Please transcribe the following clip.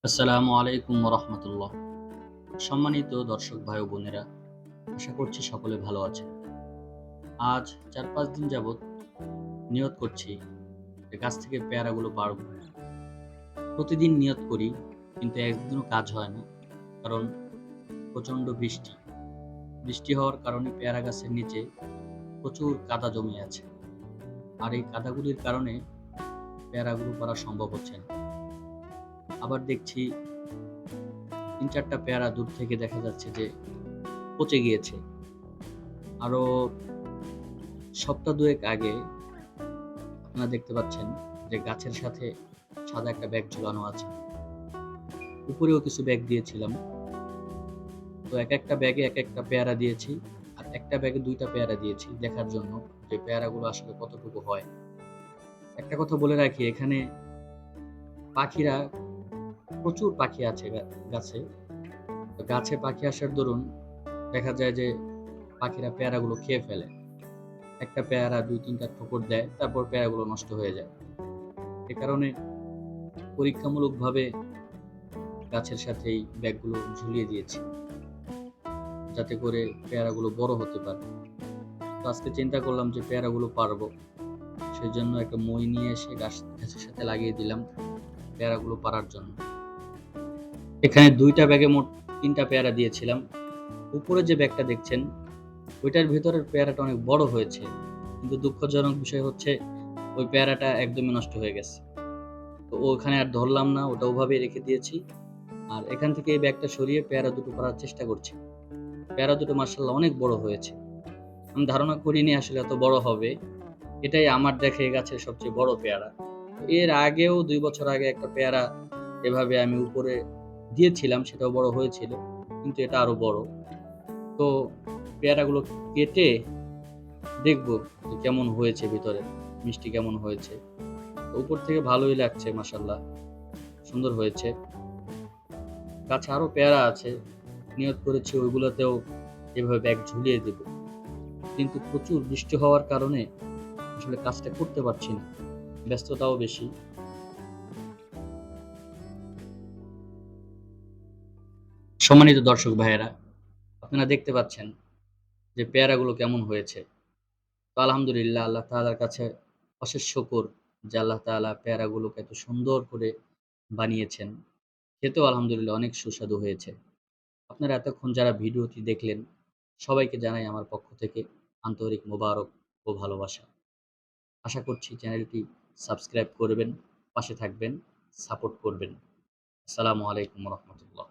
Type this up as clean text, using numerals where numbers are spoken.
আসসালামু আলাইকুম রহমতুল্লাহ। সম্মানিত দর্শক ভাই ও বোনেরা, আশা করছি সকলে ভালো আছেন। আজ ৪-৫ দিন যাবৎ নিয়ত করছি যে গাছ থেকে পেয়ারাগুলো পাড়ব। প্রতিদিন নিয়ত করি, কিন্তু একদিনও কাজ হয় না। কারণ প্রচণ্ড বৃষ্টি। বৃষ্টি হওয়ার কারণে পেয়ারা গাছের নিচে প্রচুর কাদা জমে আছে। আর এই কাদাগুলির কারণে পেয়ারাগুলো পাড়া সম্ভব হচ্ছে না। আবার দেখছি ৩-৪টা পেয়ারা দূর থেকে দেখা যাচ্ছে যে পচে গিয়েছে। আরো সপ্তাহ ২ এক আগে আপনারা দেখতে পাচ্ছেন যে গাছের সাথে সাদা একটা ব্যাগ ঝুলানো আছে। উপরেও কিছু ব্যাগ দিয়েছিলাম। তো একেকটা ব্যাগে একেকটা পেয়ারা দিয়েছি। আর একটা ব্যাগে ২ টা পেয়ারা দিয়েছি দেখার জন্য যে পেয়ারাগুলো আসলে কতটুকু হয়। একটা কথা বলে রাখি, এখানে পাখিরা প্রচুর পাখি আছে গাছে। তো গাছে পাখি আসার দরুন দেখা যায় যে পাখিরা পেয়ারাগুলো খেয়ে ফেলে। একটা পেয়ারা ২-৩ টা ঠোকর দেয়, তারপর পেয়ারাগুলো নষ্ট হয়ে যায়। এ কারণে পরীক্ষামূলকভাবে গাছের সাথে এই ব্যাগগুলো ঝুলিয়ে দিয়েছি, যাতে করে পেয়ারাগুলো বড় হতে পারে। তো আজকে চিন্তা করলাম যে পেয়ারাগুলো পারবো। সেজন্য একটা মই নিয়ে এসে গাছের সাথে লাগিয়ে দিলাম পেয়ারাগুলো পারার জন্য। এখানে ২ টা ব্যাগে মোট ৩ টা পেয়ারা দিয়েছিলাম। উপরে যে ব্যাগটা দেখছেন, ওইটার ভেতরের পেয়ারাটা অনেক বড় হয়েছে। কিন্তু দুঃখজনক বিষয় হচ্ছে ওই পেয়ারাটা একদমই নষ্ট হয়ে গেছে। তো ওখানে আর ধরলাম না, ওটা ওভাবেই রেখে দিয়েছি। আর এখান থেকে এই ব্যাগটা সরিয়ে পেয়ারা দুটো পাড়ার চেষ্টা করছি। পেয়ারা দুটো মাশাআল্লাহ অনেক বড় হয়েছে। আমি ধারণা করিনি আসলে এত বড় হবে। এটাই আমার দেখা এই গাছের সবচেয়ে বড় পেয়ারা। এর আগেও ২ বছর আগে একটা পেয়ারা এভাবে আমি উপরে দিয়েছিলাম, সেটাও বড় হয়েছিল। কিন্তু এটা আরো বড়। তো পেয়ারাগুলো কেটে দেখব যে কেমন হয়েছে ভিতরে, মিষ্টি কেমন হয়েছে। তো উপর থেকে ভালোই লাগছে মাশাআল্লাহ, সুন্দর হয়েছে। গাছে আরো পেয়ারা আছে। নিয়ত করেছি ওইগুলোতেও এভাবে ব্যাগ ঝুলিয়ে দেব। কিন্তু প্রচুর বৃষ্টি হওয়ার কারণে আসলে কাজটা করতে পারছি না। ব্যস্ততাও বেশি। সম্মানিত দর্শক ভাইয়েরা, আপনারা দেখতে পাচ্ছেন যে পেয়ারাগুলো কেমন হয়েছে। তো আলহামদুলিল্লাহ, আল্লাহ তাআলার কাছে অশেষ শুকর যে আল্লাহ তাআলা পেয়ারাগুলোকে এত সুন্দর করে বানিয়েছেন। খেতেও আলহামদুলিল্লাহ অনেক সুস্বাদু হয়েছে। আপনারা এতক্ষণ যারা ভিডিওটি দেখলেন, সবাইকে জানাই আমার পক্ষ থেকে আন্তরিক মোবারক ও ভালোবাসা। আশা করছি চ্যানেলটি সাবস্ক্রাইব করবেন, পাশে থাকবেন, সাপোর্ট করবেন। আসসালামু আলাইকুম ওয়া রাহমাতুল্লাহ।